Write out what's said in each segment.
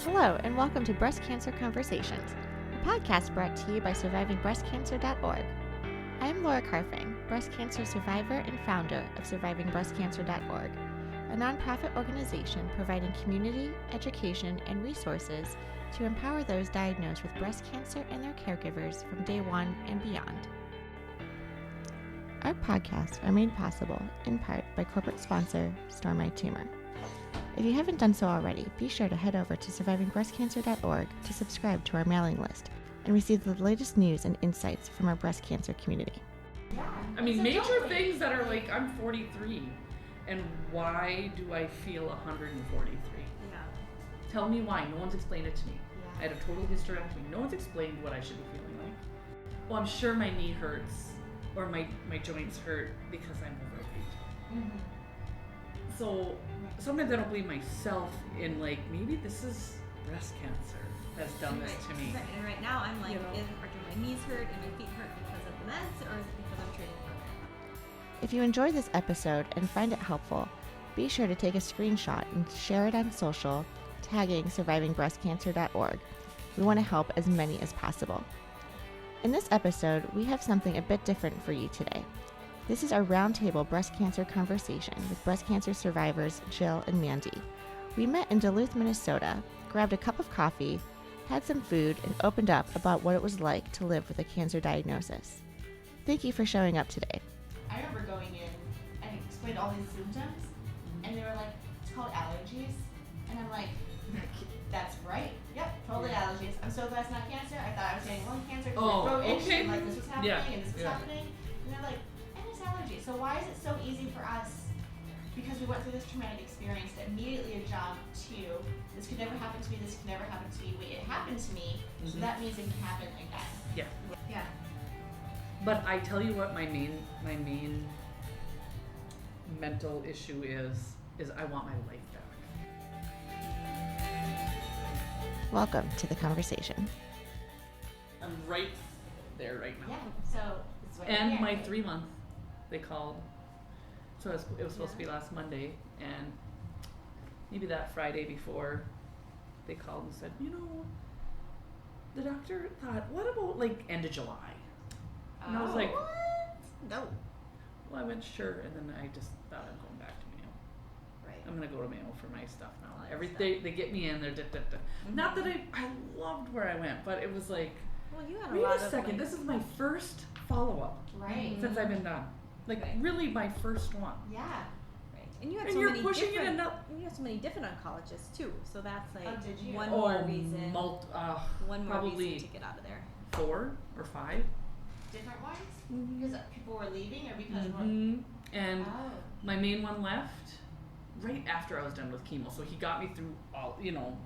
Hello, and welcome to Breast Cancer Conversations, a podcast brought to you by SurvivingBreastCancer.org. I am Laura Carfing, breast cancer survivor and founder of SurvivingBreastCancer.org, a nonprofit organization providing community, education, and resources to empower those diagnosed with breast cancer and their caregivers from day one and beyond. Our podcasts are made possible, in part, by corporate sponsor Storm My Tumor. If you haven't done so already, be sure to head over to SurvivingBreastCancer.org to subscribe to our mailing list and receive the latest news and insights from our breast cancer community. I mean, major things that are like, I'm 43, and why do I feel 143? Yeah. Tell me why. No one's explained it to me. I had a total hysterectomy. No one's explained what I should be feeling like. Well, I'm sure my knee hurts, or my joints hurt because I'm overweight. Mm-hmm. So sometimes I don't believe myself in, like, maybe this is breast cancer that's done this to me. Right. And right now I'm like, You know? are my knees hurt and my feet hurt because of the meds, or is it because I'm training for it? If you enjoyed this episode and find it helpful, be sure to take a screenshot and share it on social, tagging SurvivingBreastCancer.org. We want to help as many as possible. In this episode, we have something a bit different for you today. This is our roundtable breast cancer conversation with breast cancer survivors Jill and Mandy. We met in Duluth, Minnesota, grabbed a cup of coffee, had some food, and opened up about what it was like to live with a cancer diagnosis. Thank you for showing up today. I remember going in and explained all these symptoms, and they were like, it's called allergies. And I'm like, that's right. Yep, totally allergies. I'm so glad it's not cancer. I thought I was getting lung cancer because my throat itched and like this was happening and this was happening. And they're like, and it's allergies. So why is it so easy for us, because we went through this traumatic experience, to immediately jump to, this could never happen to me, this could never happen to me. Wait, it happened to me, so that means it can happen again. Yeah. Yeah. But I tell you what, my main mental issue is I want my life back. Welcome to the conversation. I'm right there right now. Yeah, so it's what And you're my here. 3 month, they called. So it was supposed to be last Monday, and maybe that Friday before, they called and said, you know, the doctor thought, what about like end of July? And I was like, No. well, I went, sure, and then I just thought I'm going back to Mayo. Right. I'm gonna go to Mayo for my stuff now. All your Every stuff. they get me in there. Not that I loved where I went, but it was like, Well, you had a wait lot a of second, like, this is my first follow-up Right. since I've been done. Like, Right. really my first one. Yeah. right. And you had And so you're many pushing it different. enough. You had so many different oncologists too, so that's like Oh, did you? one more reason. Probably One more reason to get out of there. 4 or 5. Different ones? Mm-hmm. Because people were leaving, or because one? And Oh. my main one left right after I was done with chemo, so he got me through all, you know.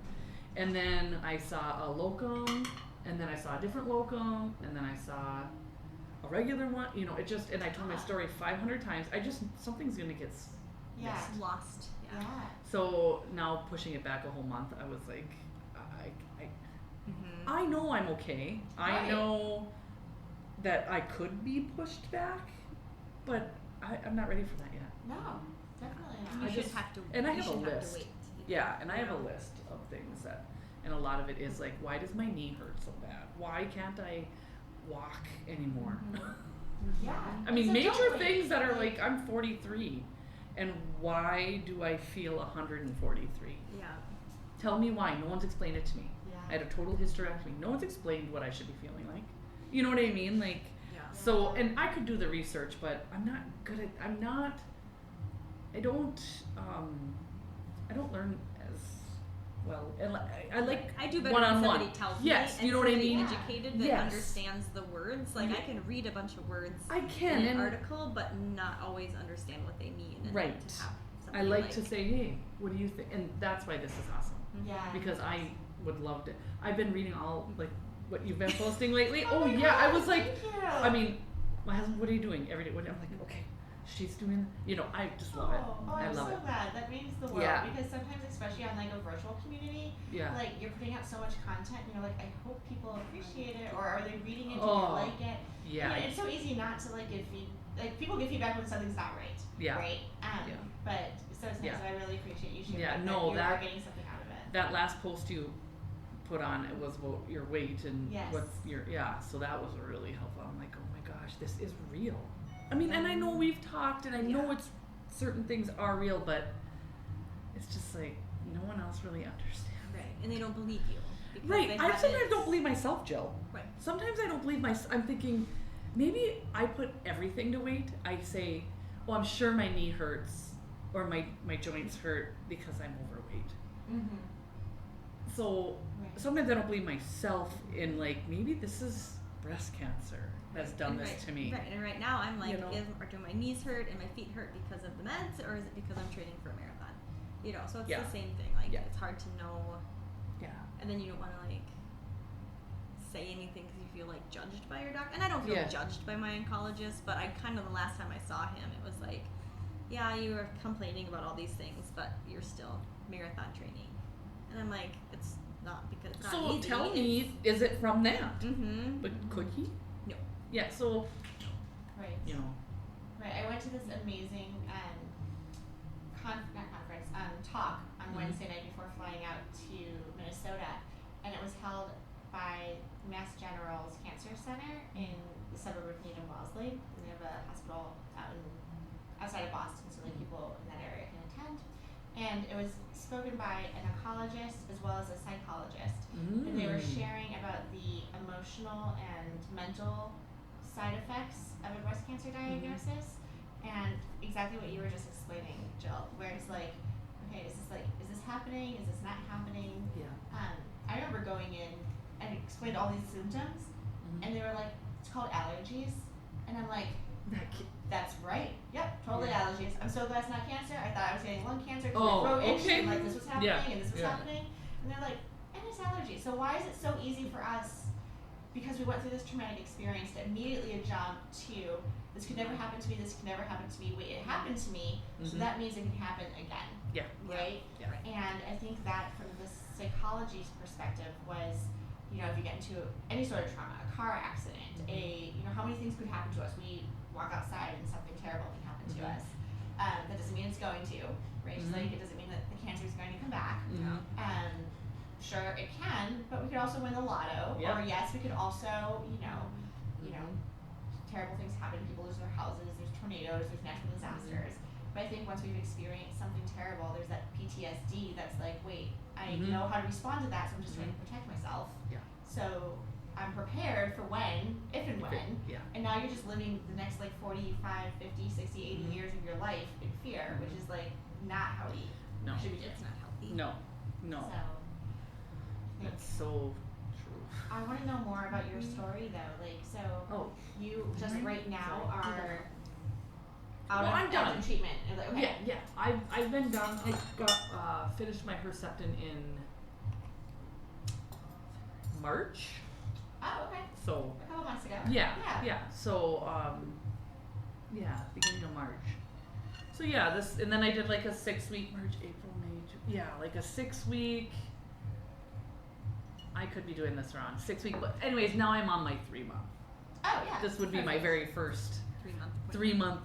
And then I saw a locum, and then I saw a different locum, and then I saw a regular one. You know, it just, and I told my story 500 times. Something's gonna get Yeah. missed. Lost. Yeah. Yeah. So now pushing it back a whole month, I was like, Mm-hmm. I know I'm okay. I Right. know that I could be pushed back, but I'm not ready for that yet. No, definitely You not. I should just- have to. and I you have a should list. Have to wait. Yeah, and I have a Yeah. list of things that, and a lot of it is like, why does my knee hurt so bad? Why can't I walk anymore? Yeah. I mean, So major totally. things that are like, I'm 43, and why do I feel 143? Yeah. Tell me why. No one's explained it to me. Yeah. I had a total hysterectomy. No one's explained what I should be feeling like. You know what I mean? Like, Yeah. so, and I could do the research, but I don't learn as well. And I like I do better when one-on-one. somebody tells Yes, me. And you know what I somebody mean? educated that Yes. understands the words. Like I can read a bunch of words I can, in an and article, but not always understand what they mean. And Right. then to have I somebody like to say, hey, what do you think? And that's why this is awesome. Yeah. Because I would love to. I've been reading all, like, what you've been posting lately. Oh, yeah, I was like, Thank you. I mean, my husband, what are you doing every day? I'm like, okay, she's doing, you know, I just love it. Oh, I I'm love so it. glad. That means the world. Yeah. Because sometimes, especially on like a virtual community, Yeah. like you're putting out so much content, and you're like, I hope people appreciate it, or are they reading it? Do Oh, they like it? Yeah. And it's so easy not to like give feedback. Like people give feedback when something's not right. Yeah. Right. Yeah. But so it's nice. Yeah. I really appreciate you sharing Yeah, that no, you that- are getting something out of it. That last post you put on it was about your weight and Yes. what's your so that was really helpful. I'm like, oh my gosh, this is real. I mean, and I know we've talked, and I know it's certain things are real, but it's just like no one else really understands. Right, and they don't believe you. because Right. they I sometimes haven't- don't believe myself, Jill. Right. Sometimes I don't believe I'm thinking, maybe I put everything to weight. I say, well, I'm sure my knee hurts or my joints hurt because I'm overweight. Mm-hmm. So Right. sometimes I don't believe myself in like, maybe this is breast cancer that's done And this to me. Right, and right now I'm like, You know? do my knees hurt and my feet hurt because of the meds, or is it because I'm training for a marathon? You know, so it's Yeah. the same thing. Like, Yeah. it's hard to know, Yeah. and then you don't want to like say anything because you feel like judged by your doctor. And I don't feel Yeah. judged by my oncologist, but I kind of, the last time I saw him, it was like, yeah, you were complaining about all these things, but you're still marathon training. And I'm like, it's not because it's not So easy. tell me, is it from that? Mm-hmm. But could he? No. Yeah, so, Right. you know. Right. I went to this amazing talk on Mhm. Wednesday night before flying out to Minnesota, and it was held by Mass General's Cancer Center in the suburb of Needham Wellesley. And they have a hospital outside of Boston, so like people in that area can attend. And it was spoken by an oncologist as well as a psychologist. And they were sharing about the emotional and mental side effects of a breast cancer diagnosis, and exactly what you were just explaining, Jill, where it's like, okay, is this happening? Is this not happening? Yeah. I remember going in and explained all these symptoms, and they were like, it's called allergies, and I'm like, that's right. Yep, totally Yeah. allergies. I'm so glad it's not cancer. I thought I was getting lung cancer because Oh, my throat itched okay. and like this was happening Yeah, and this was yeah. happening, and they're like, and it's allergies. So why is it so easy for us, because we went through this traumatic experience, to immediately jump to this could never happen to me, this could never happen to me. Wait, it happened to me, so Mhm. that means it can happen again, Yeah. right? Yeah. And I think that from the psychology perspective was, you know, if you get into any sort of trauma, a car accident, how many things could happen to us? We walk outside and something terrible can happen to Mhm. us. That doesn't mean it's going to, right? Just like Mhm. it doesn't mean that the cancer is going to come back. Mhm. Sure it can, but we could also win the lotto. Yeah. Or yes, we could also, terrible things happen. People lose their houses. There's tornadoes. There's natural disasters. But I think once we've experienced something terrible, there's that PTSD that's like, wait, I Mhm. know how to respond to that, so I'm just trying to protect myself. Yeah. So I'm prepared for when, if and when. Yeah. And now you're just living the next like 45, 50, 60, 80 Mhm. years of your life in fear, which is like not how we No. should be doing. It's not healthy. No. No. So I think That's so true. I want to know more about your story though. Like, so Oh. you just Right. right now Sorry. are out Well, of I'm done. treatment. And like, okay. Yeah. I've been done. I got finished my Herceptin in March. Oh, okay. So A couple months ago. yeah. So beginning of March. So yeah, and then I did like a 6-week March, April, May, June. Yeah, like a 6-week. I could be doing this wrong. 6-week, but anyways, now I'm on my 3-month. Oh, yeah. This would be my Perfect. very first 3-month. 3-month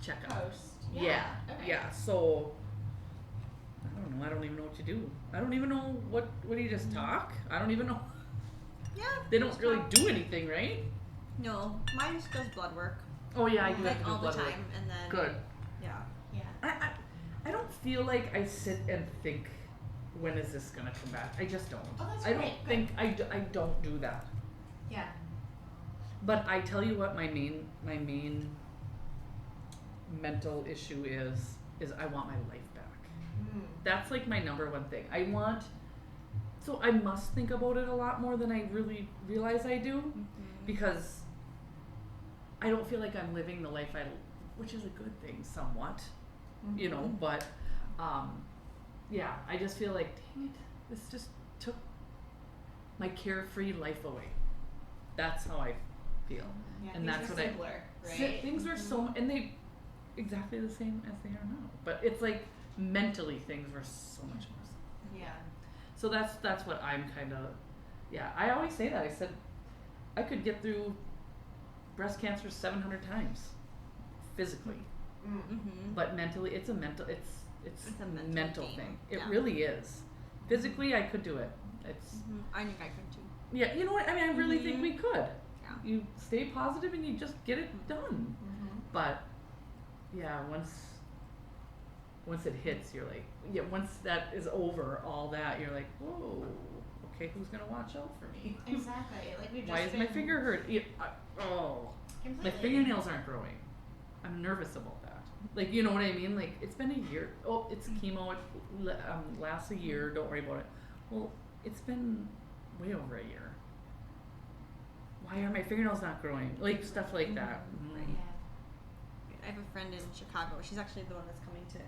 checkup. Post. Yeah. Okay. So I don't know. I don't even know what to do. I don't even know what do you just talk? I don't even know. Yeah. They don't really do anything, right? No, mine just does blood work. Oh yeah, I do have Like to do all the blood work. time, and then Good. Yeah. Yeah. I don't feel like I sit and think, when is this gonna come back? I just don't. Oh, that's I don't great. Good. think I don't do that. Yeah. But I tell you what, my main mental issue is I want my life back. Mm. That's like my number one thing. So I must think about it a lot more than I really realize I do, Mm-hmm. because I don't feel like I'm living the life which is a good thing somewhat, you know, but I just feel like, dang it, this just took my carefree life away. That's how I feel. Yeah. And things that's are what simpler, I right? things are so, and they exactly the same as they are now, but it's like mentally things were so much more simple. Yeah. So that's what I'm kind of, I always say that. I said I could get through breast cancer 700 times physically, Mm-hmm. but mentally it's a mental It's a mental mental thing. thing. It Yeah. really is. Physically I could do it, It's I think I could too. yeah. You know what? I mean, I really think we could. Yeah. You stay positive and you just get it done. But yeah, once it hits, you're like, yeah. Once that is over, all that, you're like, whoa. Okay, who's gonna watch out for me? Exactly. Like we've just Why is my finger hurt? My Completely. fingernails aren't growing. I'm nervous about that. Like, you know what I mean? Like, it's been a year. Oh, it's chemo. It lasts a year. Don't worry about it. Well, it's been way over a year. Why are my fingernails not growing? Like, stuff like that. Right. I have a friend in Chicago. She's actually the one that's coming to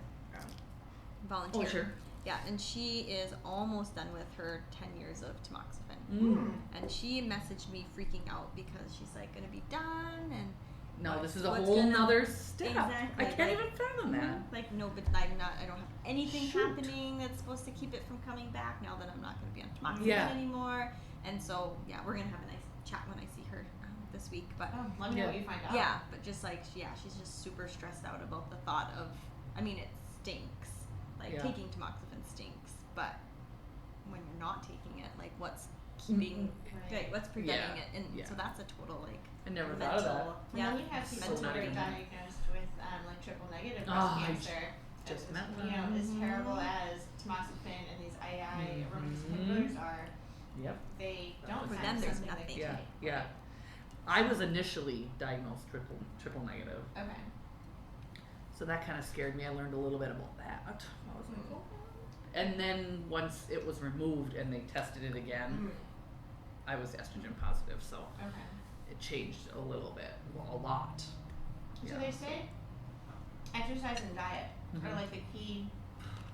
volunteer. Oh, sure. Yeah, and she is almost done with her 10 years of tamoxifen. And she messaged me freaking out because she's like going to be done and No, this is a what's whole gonna- nother step. Exactly, I can't like- even fathom that. Like, no, but I don't have anything Shoot. happening that's supposed to keep it from coming back now that I'm not going to be on tamoxifen Yeah. anymore. And so, yeah, we're going to have a nice chat when I see her this week. But Oh, let me know what you find out. yeah, but just like, she's just super stressed out about the thought of, I mean, it stinks. Like, Yeah. taking tamoxifen stinks, but when you're not taking it, like, what's keeping, Right. like, what's preventing Yeah. it? And Yeah. so that's a total, like, I never mental, thought of that. And yeah, then you have people So who are not even- diagnosed with like triple negative breast Oh, I cancer. just As, met you know, one. as terrible as tamoxifen and these II aromatase inhibitors are, Yep. they That don't was- have For them, there's something nothing. they Yeah. take. Yeah. I was initially diagnosed triple negative, Okay. so that kind of scared me. I learned a little bit about that. I was like, oh. And then once it was removed and they tested it again, I was estrogen positive, so Okay. it changed a little bit, well, a lot. So they say exercise and diet are Mhm. like the key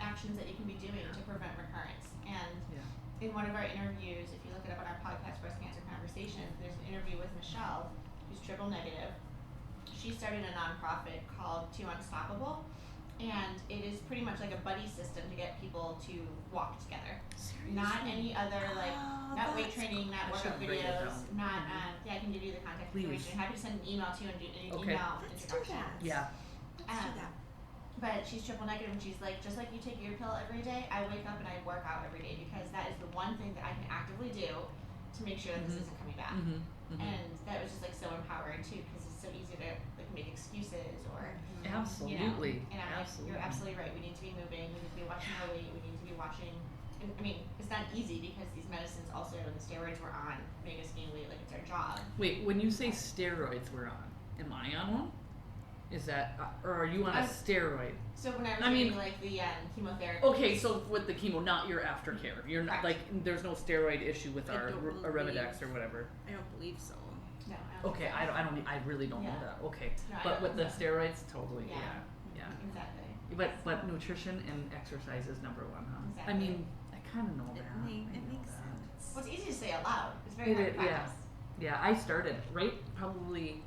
actions that you can be doing to prevent recurrence. And Yeah. in one of our interviews, if you look it up on our podcast, Breast Cancer Conversations, there's an interview with Michelle, who's triple negative. She started a nonprofit called Two Unstoppable, and it is pretty much like a buddy system to get people to walk together. Not any other like, not weight training, not I workout should write it videos, down. not yeah, I can give you the contact Please. information. Happy to send an email to you and do an Okay. email Let's do introduction. that. Yeah. Let's do that. But she's triple negative and she's like, just like you take your pill every day, I wake up and I work out every day because that is the one thing that I can actively do to make sure that this isn't coming back. And that was just like so empowering too because it's so easy to like make excuses or Absolutely. and I'm Absolutely. like, you're absolutely right. We need to be moving. We need to be watching our weight. We need to be watching. And, I mean, it's not easy because these medicines also, the steroids we're on, make us gain weight like it's our job. Wait, when you say steroids we're on, am I on one? Is that, or are you on a I- steroid? So when I was I mean- doing like the chemotherapy. Okay, so with the chemo, not your aftercare. You're not, Correct. like, there's no steroid issue with I our don't Arimidex believe- or whatever. I don't believe so. No, I don't Okay, think so. I really don't know Yeah. that. Okay, No, I but don't with the think so. steroids, totally, Yeah. yeah. Exactly. But nutrition and exercise is number one, huh? Exactly. I mean, I kind of know It, that. I know makes that. sense. Well, it's easy to say out loud. It's very It hard is, to yeah. practice. Yeah, I started right probably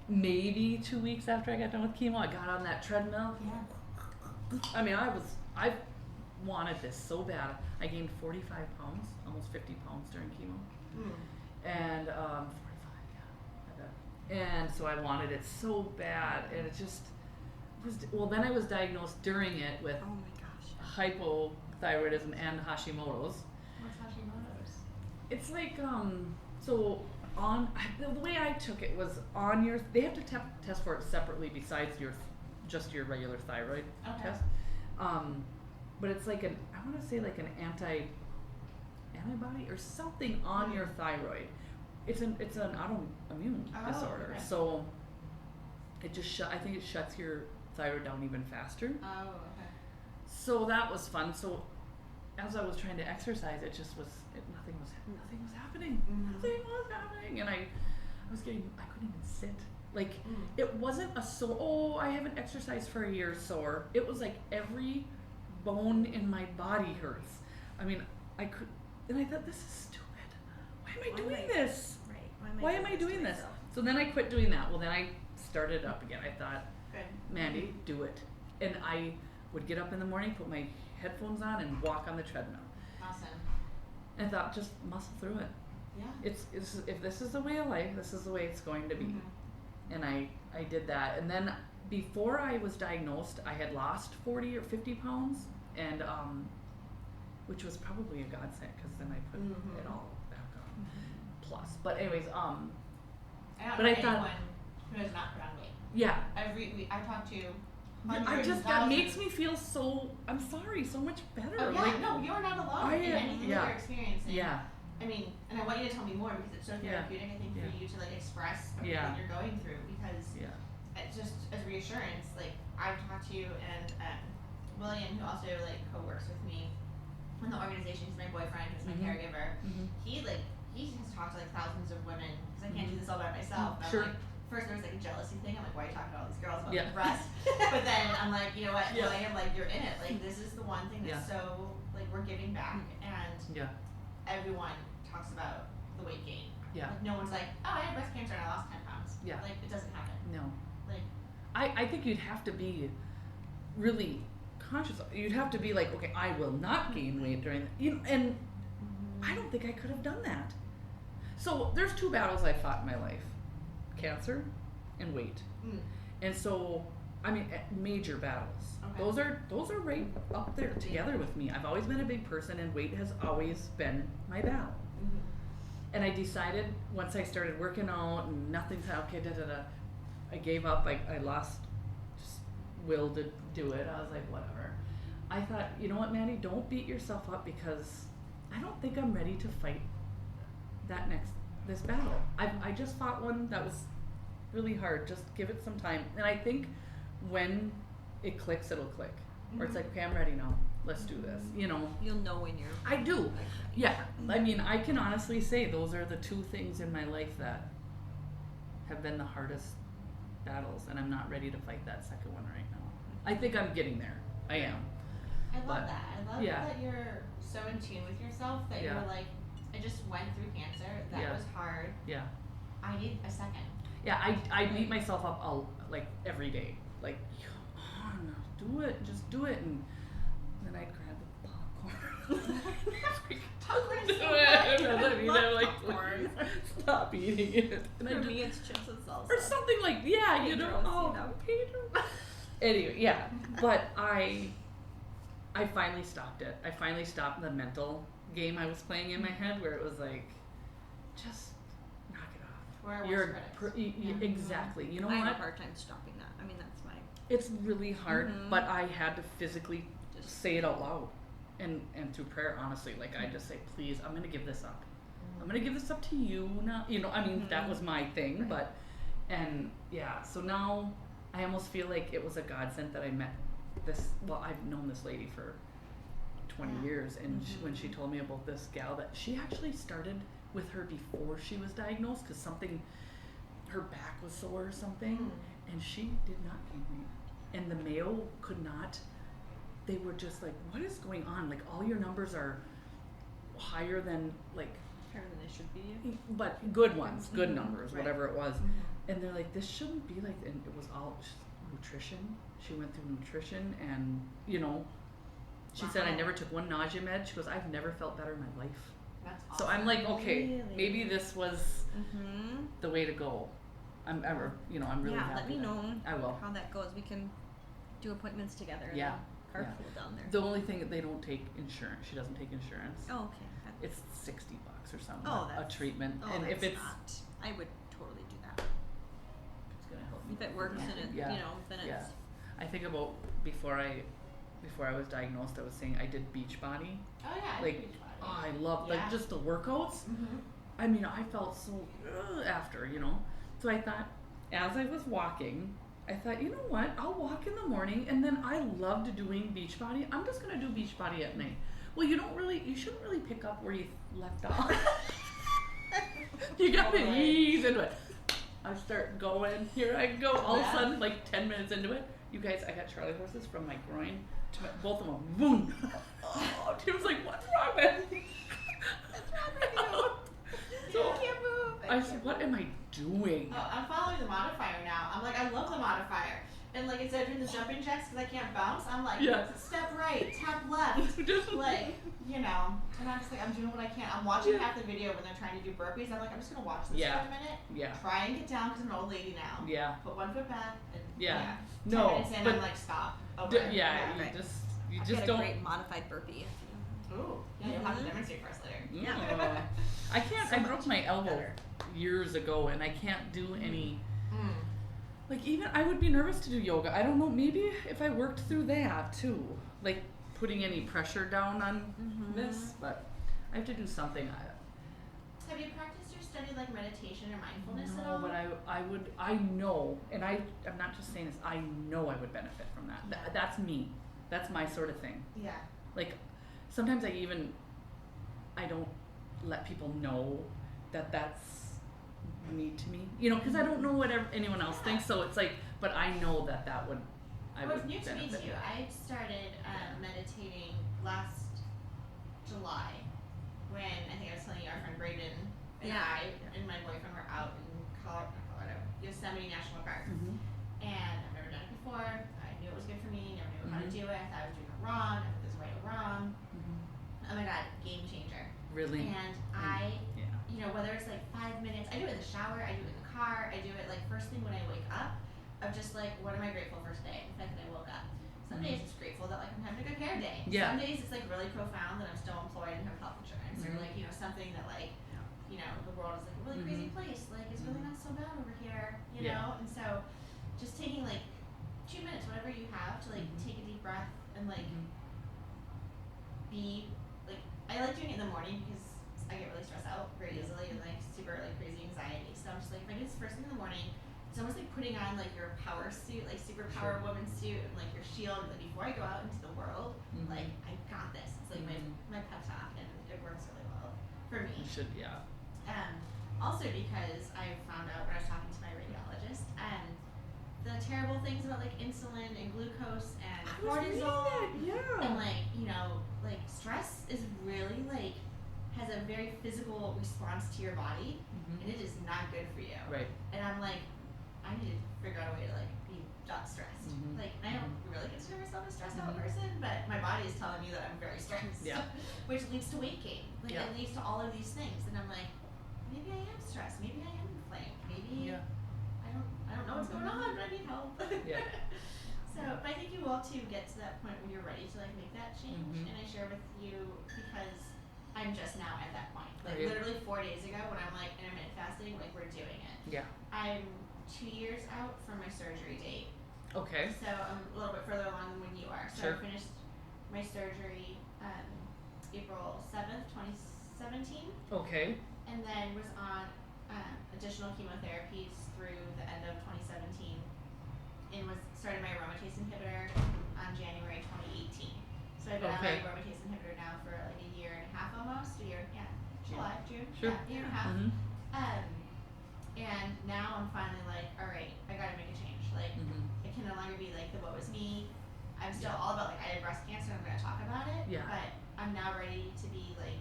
maybe 2 weeks after I got done with chemo. I got on that treadmill. Yeah. I mean, I wanted this so bad. I gained 45 pounds, almost 50 pounds during chemo. And 45, yeah, I bet. And so I wanted it so bad, and it just was. Well, then I was diagnosed during it with Oh my gosh. hypothyroidism and Hashimoto's. What's Hashimoto's? It's like so on the way I took it was on your. They have to test for it separately besides just your regular thyroid Okay. test. But it's like an, I want to say like an antibody or something on your thyroid. It's an autoimmune Oh, disorder. okay. So it just I think it shuts your thyroid down even faster. Oh, okay. So that was fun. So as I was trying to exercise, it just was nothing was happening. Mhm. Nothing was happening, and I couldn't even sit. Like Mm. it wasn't a sore. Oh, I haven't exercised for a year sore. It was like every bone in my body hurts. I mean, I could, and I thought, this is stupid. Why am I doing this? Right. Why am I doing this? So then I quit doing that. Well, then I started up again. I thought, Good. Mandy, do it. And I would get up in the morning, put my headphones on, and walk on the treadmill. Awesome. And I thought, just muscle through it. Yeah. It's if this is the way of life, this is the way it's going to be. Mhm. And I did that. And then before I was diagnosed, I had lost 40 or 50 pounds, and which was probably a godsend because then I put Mhm. it all back on. Plus, but anyways, I don't But know I thought- anyone who has not put on weight. yeah. Every week I talk to I hundreds, just that thousands. makes me feel so. I'm sorry, so much better. Oh yeah, like, no, you're not alone I in am- anything yeah. that you're experiencing. yeah, I mean, and I want you to tell me more because it's so Yeah. therapeutic. I think Yeah. for you to like express everything Yeah. you're going through because yeah, it's just as reassurance. Like I've talked to you and William, who also like co-works with me in the organization. He's my boyfriend. He's my Mhm. caregiver. Mhm. He has talked to like thousands of women because I can't do this all by myself. And Sure. I'm like, first there was like a jealousy thing. I'm like, why are you talking to all these girls about Yeah. their breasts? But then I'm like, you know what? Yeah. William, like you're in it. Like this is the one thing that's Yeah. so like we're giving back and yeah, everyone talks about the weight gain. yeah. Like no one's like, oh, I had breast cancer and I lost 10 pounds. Yeah. Like it doesn't happen. No, Like I think you'd have to be really conscious. You'd have to be like, okay, I will not gain weight during and I don't think I could have done that. So there's 2 battles I fought in my life: cancer and weight. mm, And so, I mean, major battles. Okay. Those are right up there together with me. I've always been a big person, and weight has always been my battle. mhm. And I decided once I started working out and nothing's okay, I gave up. I lost just will to do it. I was like, whatever. I thought, you know what, Mandy, don't beat yourself up because I don't think I'm ready to fight this battle. I just fought one that was really hard. Just give it some time. And I think when it clicks, it'll click. Or it's like, okay, I'm ready now. Let's do this. You know, You'll know when you're. I do. Yeah. I mean, I can honestly say those are the 2 things in my life that have been the hardest battles, and I'm not ready to fight that second one right now. I think I'm getting there. I am. I love But, that. I love yeah. that you're so in tune with yourself that Yeah. you're like, I just went through cancer. That Yeah. was hard. Yeah. I need a second. Yeah, I beat myself up like every day. Like, come on, do it, just do it, and then I'd grab the popcorn. Popcorn is so Do it, good. and then I'd Love like popcorn. stop eating it. And For I me, it's chips and salsa. or something like yeah, you know. Pedro's, Oh, you know. Pedro. Anyway, yeah, but I finally stopped it. I finally stopped the mental game I was playing in my head, where it was like, just knock it off. Where it You're was critics. Yeah. exactly. You know I have a what? hard time stopping that. I mean, that's my. It's really hard, Mhm. but I had to physically Just- say it out loud, and through prayer, honestly, like I just say, please, I'm gonna give this up. I'm gonna give this up to you now. You know, I mean, that Mhm. was my thing, Right. but, and yeah, so now I almost feel like it was a godsend that I met this. Well, I've known this lady for 20 Yeah. years, and when she told me about this gal, that she actually started with her before she was diagnosed, because something, her back was sore or something, Mm. and she did not gain weight, and the Mayo could not. They were just like, what is going on? Like, all your numbers are higher than like, Higher than they should be. but good ones, good Mhm. numbers, Right. whatever it was. Mhm. And they're like, this shouldn't be like, and it was all nutrition. She went through nutrition, and you know, she said, I Wow. never took one nausea med. She goes, I've never felt better in my life. That's awesome. So I'm like, okay, Really? maybe this was Mm-hmm. the way to go. I'm really Yeah, happy. let me that- know I will. how that goes. We can do appointments together. and Yeah, then yeah. carpool down there. The only thing that they don't take insurance. She doesn't take insurance. Oh, okay. It's $60 or something. Oh, a that's- treatment, Oh, and if that's it's not, I would totally do that. gonna help me. If it works and it, Yeah. you know, then Yeah. it's. I think about before I was diagnosed, I was saying I did Beachbody. Oh yeah. I Like, did Beachbody. oh, I love Yeah. like just the workouts. Mhm. I mean, I felt so after, you know. So I thought, as I was walking, I thought, you know what? I'll walk in the morning, and then I loved doing Beachbody. I'm just gonna do Beachbody at night. Well, you shouldn't really pick up where you left off. You gotta Totally. ease into it. I start going. Here I go. All of a Yeah. sudden, like 10 minutes into it, you guys, I got Charlie horses from my groin to both of them. Boom. Oh, Tim's like, what's wrong with me? What's wrong with you? So I can't move. I said, what am I doing? Oh, I'm following the modifier now. I'm like, I love the modifier. And like instead of doing the jumping jacks because I can't bounce, I'm like, Yeah. step right, tap left. Just Like, you know. And I'm just like, I'm doing what I can. I'm watching Yeah. half the video when they're trying to do burpees. I'm like, I'm just gonna watch this Yeah. for a minute. Yeah. Try and get down because I'm an old lady now. Yeah. Put one foot back. And, Yeah. 10 No, minutes in, but I'm like, stop. D- Over. yeah, right. you I've just got don't. a great modified burpee. If you Ooh. Yeah, you'll have to demonstrate for us later. Yeah. I can't. So I broke much my elbow better. years ago, and I can't do any. Mm. Like, even I would be nervous to do yoga. I don't know. Maybe if I worked through that too, like putting any pressure down on this, but I have to do something. Have you practiced or studied like meditation or mindfulness at No, all? but I know, and I'm not just saying this. I know I would benefit from that. Yeah. That's me. That's my sort of thing. Yeah. Like, sometimes I don't let people know that that's neat to me, because I don't know what anyone else thinks. So it's like, but I know that would. I Well, would it's new to me benefit. too. I started meditating last July when I think I was telling you our friend Braden and Yeah. I and my boyfriend were out in Colorado, Yosemite National Park. Mhm. And I've never done it before. I knew it was good for me, never knew how to Mhm. do it. I thought I was doing it wrong, I thought it was right or wrong. Mhm. Oh my god, game changer. Really. And I, Yeah. whether it's like 5 minutes, I do it in the shower, I do it in the car, I do it like first thing when I wake up, of just like, what am I grateful for today? The fact that I woke up. Some days it's grateful that like I'm having a good hair day. Yeah. Some days it's like really profound that I'm still employed and have health insurance, or like, something that like, the world is like a really crazy place. Like it's really not so bad over here, Yeah. know? And so just taking like 2 minutes, whatever you have, to like take a deep breath and like be like, I like doing it in the morning because I get really stressed out very easily and like super like crazy anxiety. So I'm just like, if I do this first thing in the morning, it's almost like putting on like your power suit, like superpower woman suit, and like your shield. Like before I go out into the world, like I got this. It's like my pep talk, and it works really well for me. You should, yeah. Also because I found out when I was talking to my radiologist, the terrible things about like insulin and glucose and cortisol, Yeah. and like like stress is really like has a very physical response to your body, and it is not good for you. Right. And I'm like, I need to figure out a way to like be not stressed. Like I don't really consider myself a stressed out person, but my body is telling me that I'm very stressed. Yeah. Which leads to weight gain. Like Yeah. it leads to all of these things, and I'm like, maybe I am stressed. Maybe I am inflamed. Maybe I don't know what's going on, but I need help. Yeah. So, but I think you will too get to that point when you're ready to like make that change, and I share with you because I'm just now at that point. Like literally 4 days ago when I'm like intermittent fasting, like we're doing it. Yeah. I'm 2 years out from my surgery date. Okay. So I'm a little bit further along than when you are. So Sure. I finished my surgery April 7th, 2017, Okay. and then was on additional chemotherapies through the end of 2017, and started my aromatase inhibitor on January 2018. So I've been on my aromatase inhibitor now for like a year and a half almost, July, June, Sure. yeah, year and a half. And now I'm finally like, all right, I gotta make a change. Like, it can no longer be like the woe is me. I'm still all about like I had breast cancer and I'm gonna talk about it. Yeah. But I'm now ready to be like,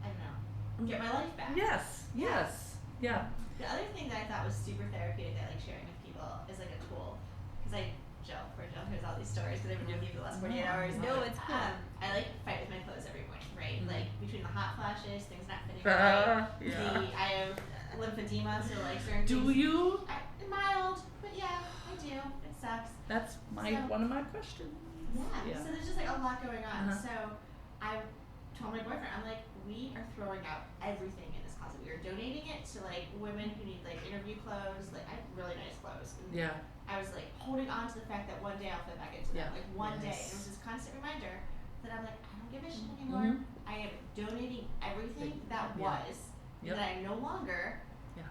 I don't know, get my life back. Yes. Yes. Yeah. The other thing that I thought was super therapeutic that I like sharing with people is like a tool, because Jill hears all these stories because I've been with you for the last 48 hours. No, it's cool. I like fight with my clothes every morning, right? Like between the hot flashes, things not fitting right. I have lymphedema, so like certain Do things. you? Mild, but yeah, I do. It sucks. That's one of my questions. Yeah. So there's just like a lot going on. Uh-huh. So I told my boyfriend, I'm like, we are throwing out everything in this closet. We are donating it to like women who need like interview clothes. Like I have really nice clothes. And Yeah. I was like holding on to the fact that one day I'll fit back into them. Like one day. And it was this constant reminder that I'm like, I don't give a shit anymore. I am donating everything that was that I no longer.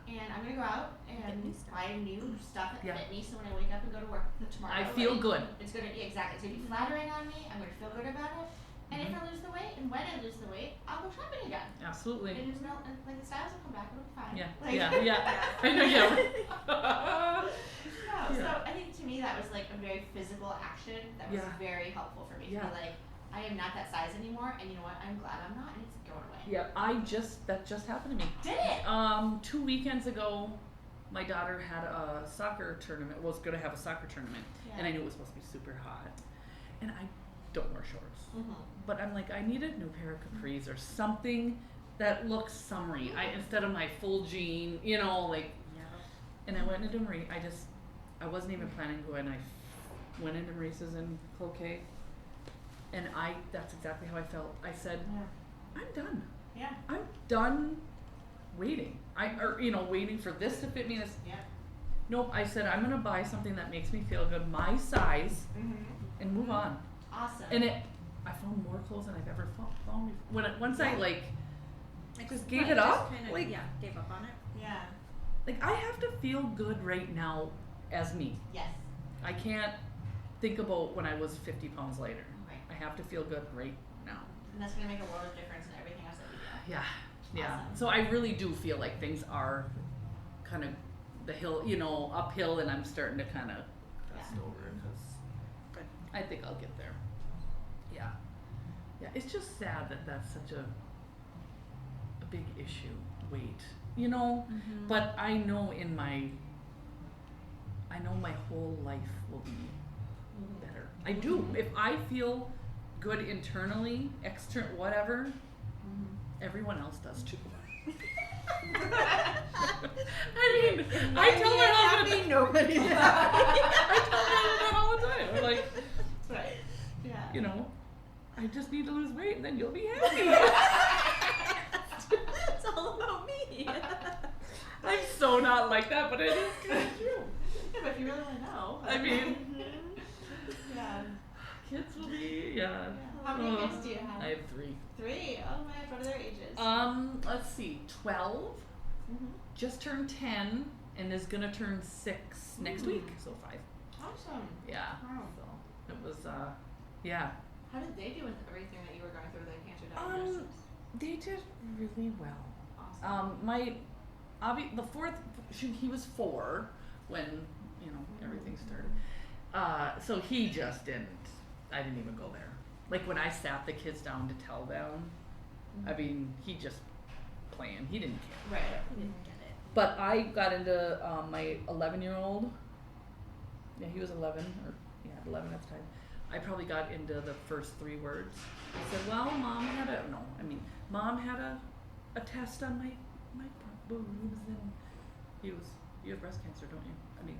And I'm gonna go out and buy new stuff that fit me. So when I wake up and go to work tomorrow, I feel good. It's gonna be it's gonna be flattering on me. I'm gonna feel good about it. And if I lose the weight, and when I lose the weight, I'll go shopping again. Absolutely. And there's no like the styles will come back. It'll be fine. Yeah. Like, I know. So I think to me that was like a very physical action that was very helpful for me to be like, I am not that size anymore, and you know what? I'm glad I'm not, and it's going away. Yeah, that just happened to me. Did it? 2 weekends ago, my daughter had a soccer tournament. Was going to have a soccer tournament, and I knew it was supposed to be super hot, and I don't wear shorts. But I'm like, I need a new pair of capris or something that looks summery. Instead of my full jean, like. And I went into Marie. I wasn't even planning to go, and I went into Maurice's in Cloquet. And that's exactly how I felt. I said, Yeah. I'm done. Yeah. I'm done waiting. Waiting for this to fit me. Yeah. Nope, I said, I'm gonna buy something that makes me feel good, my size, and move on. Awesome. And I found more clothes than I've ever found before. Once I just gave Right, it up, kind of, gave up on it. Yeah. like I have to feel good right now as me. Yes. I can't think about when I was 50 pounds lighter. Right. I have to feel good right now. And that's gonna make a world of difference in everything else that we do. Yeah. Awesome. So I really do feel like things are kind of the hill, uphill, and I'm starting to kind of crest over because I think I'll get there. Yeah. Yeah. It's just sad that that's such a big issue. Weight, but I know my whole life will be better. I do. If I feel good internally, whatever, everyone else does too. I mean, I tell my husband nobody's I tell my husband all the time. I'm like, Right. Yeah. I just need to lose weight and then you'll be happy. It's all about me. I'm so not like that, but it is kind of true. Yeah, but if you really want to know. I mean, Yeah. kids will be, yeah. How many kids do you have? I have 3. 3? Oh my gosh, what are their ages? Let's see, 12, Mm-hmm. just turned 10, and is gonna turn 6 next week, so 5. Awesome. Yeah. Wow. So it was, yeah. How did they do with everything that you were going through with the cancer diagnosis? They did really well. Awesome. The fourth, he was 4 when, everything started. So he just I didn't even go there. Like when I sat the kids down to tell them, I mean, he just playing. He didn't care. Right. I didn't get it. But I got into my 11-year-old. Yeah, he was 11 at the time. I probably got into the first 3 words. I said, well, Mom had a test on my boobs, and you have breast cancer, don't you? I mean,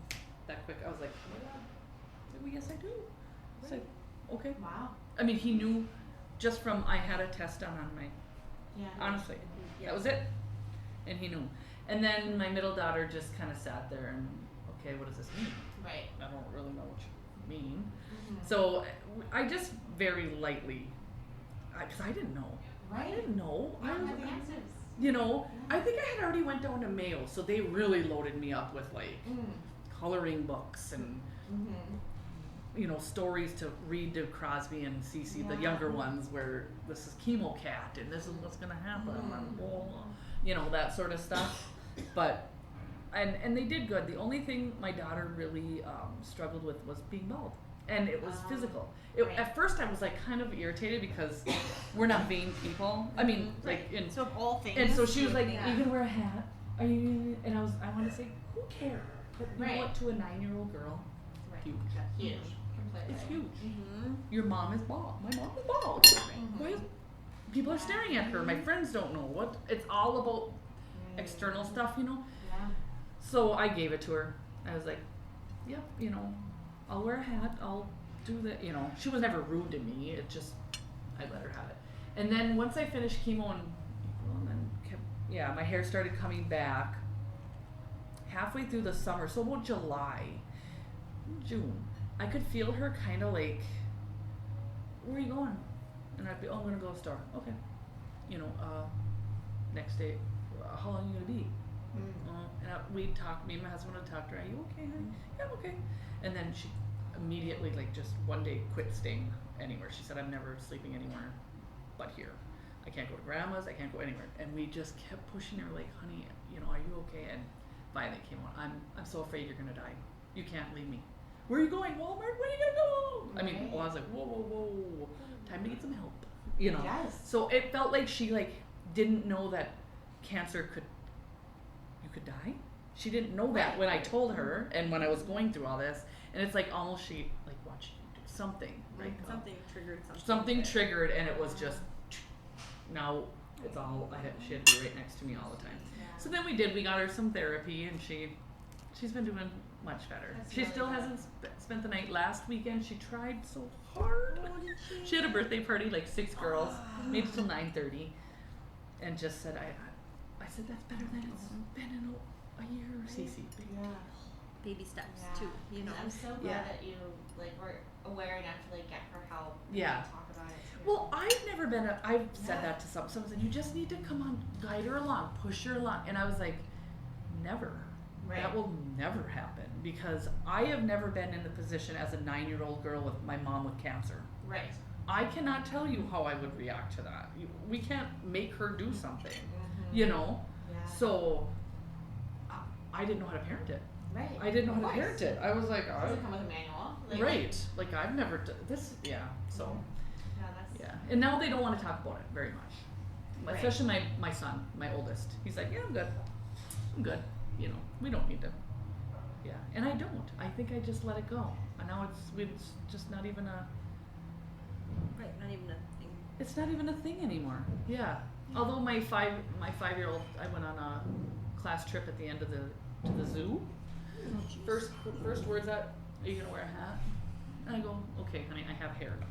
that quick. I was like, oh my God. I said, well, yes, I do. I said, okay. Wow. I mean, he knew just from I had a test done on my, Yeah. honestly, that was it. And he knew. And then my middle daughter just kind of sat there and, okay, what does this mean? Right. I don't really know what you mean. Mm-hmm. So I just very lightly, because I didn't know. Right. I didn't know. You I don't was, have the answers. I think I had already went down to Mayo, so they really loaded me up with Mm. coloring books and stories to read to Crosby and Cece, the younger ones, where this is chemo cat and this is what's gonna happen, and blah, blah, that sort of stuff. But and they did good. The only thing my daughter really struggled with was being bald, and it was physical. Right. At first, I was kind of irritated because we're not vain people. I mean, So of all things. and so she was like, Yeah. "Are you gonna wear a hat? Are you?" And I want to say, "Who cares?" But you Right. know what? To a 9-year-old girl, Right. huge. Huge. Completely. It's huge. Mm-hmm. Your mom is bald. My mom is bald. Mhm. Why is, people are staring at her. My friends don't know what. It's all about external stuff, Yeah. So I gave it to her. I was like, "Yep, I'll wear a hat. I'll do that." She was never rude to me. It just I let her have it. And then once I finished chemo and then my hair started coming back halfway through the summer. So about June, I could feel her kind of like, "Where are you going?" And I'd be, "Oh, I'm gonna go to the store." Okay. Next day, "How long are you gonna be?" And we'd talk. Me and my husband would talk to her. "Are you okay, honey?" "Yeah, I'm okay." And then she immediately, just one day, quit staying anywhere. She said, "I'm never sleeping anywhere but here. I can't go to grandma's. I can't go anywhere." And we just kept pushing her, like, "Honey, are you okay?" And finally came on. I'm so afraid you're gonna die. You can't leave me. "Where are you going? Walmart? Where are you gonna go?" I mean, I was like, whoa. Time to get some help. Yes. So it felt like she didn't know that cancer you could die. She didn't know that when I told her and when I was going through all this. And it's almost she watched you do something. Something triggered something. Something triggered, and it was just now it's all she had to be right next to me all the time. Yeah. So then we got her some therapy, and she's been doing much better. That's She really still good. hasn't spent the night. Last weekend she tried so hard. Oh, did She had a birthday party, like 6 girls, made it till 9:30, and just said, I said, that's better than it's been in a year, Cece. Yeah. Baby steps Yeah. too, you know. I'm so glad that you like were aware enough to like get her help. Yeah. And talk about it too. Well, I've never been I've said Yeah. that to someone said, you just need to come on, guide her along, push her along. And I was like, never. Right. That will never happen, because I have never been in the position as a 9-year-old girl with my mom with cancer. Right. I cannot tell you how I would react to that. We can't make her do something, Mm-hmm. you know? Yeah. So I didn't know how to parent it. Right. I didn't know Of how to course. parent it. I was like, Does it come with a manual? Like, right. Like I've never done this. Yeah. So. Yeah, that's. Yeah, and now they don't want to talk about it very much. Right. Especially my son, my oldest. He's like, yeah, I'm good. You know, we don't need to. Yeah, and I don't. I think I just let it go. And now it's just not even a. Right, not even a thing. It's not even a thing anymore. Yeah. Although my 5-year-old, I went on a class trip at the end of to the zoo. First words out, are you gonna wear a hat? And I go, okay, honey, I have hair now.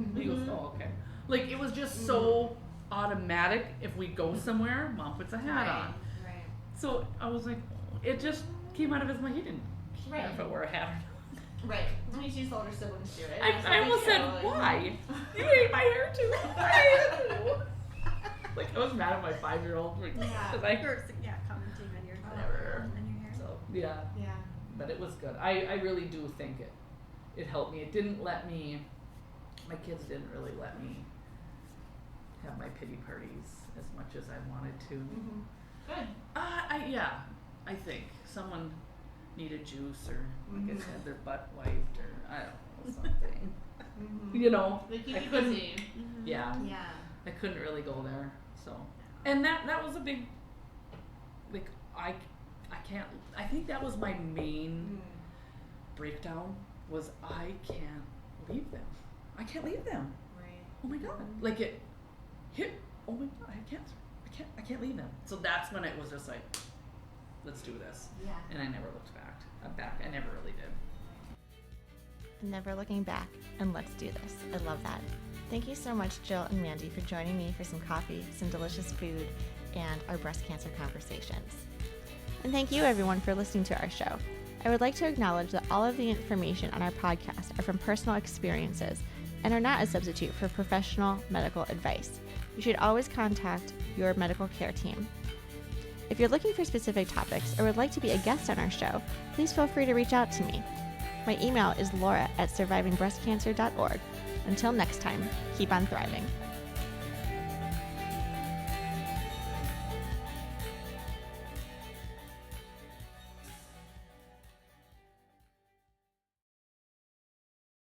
And he goes, oh, okay. Like, it was just so automatic. If we go somewhere, Mom puts a hat on. Right. So I was like, it just came out of his mind. He didn't care Right. if I wore a hat or not. Right. I mean, she's the older siblings do it. I almost said, why? You hate my hair too. I hate it too. Like, I was mad at my 5-year-old. Yeah. Cause I, Yeah, commenting on your whatever on your hair. so, yeah. Yeah. But it was good. I really do think it helped me. It didn't let me, my kids didn't really let me have my pity parties as much as I wanted to. Mm-hmm. Good. I think someone needed juice, or like I Mhm. said, their butt wiped, or I don't know, something. Mm-hmm. You know, They keep I you couldn't. busy. Mm-hmm. Yeah, Yeah. I couldn't really go there. So, and that was a big, like I think that was my main breakdown, was I can't leave them. I can't leave them. Right. Oh my god. Like it hit, oh my god, I have cancer. I can't leave them. So that's when it was just like, let's do this. Yeah. And I never looked back. I never really did. Never looking back, and let's do this. I love that. Thank you so much, Jill and Mandy, for joining me for some coffee, some delicious food, and our breast cancer conversations. And thank you, everyone, for listening to our show. I would like to acknowledge that all of the information on our podcast are from personal experiences and are not a substitute for professional medical advice. You should always contact your medical care team. If you're looking for specific topics or would like to be a guest on our show, please feel free to reach out to me. My email is laura@survivingbreastcancer.org. Until next time, keep on thriving.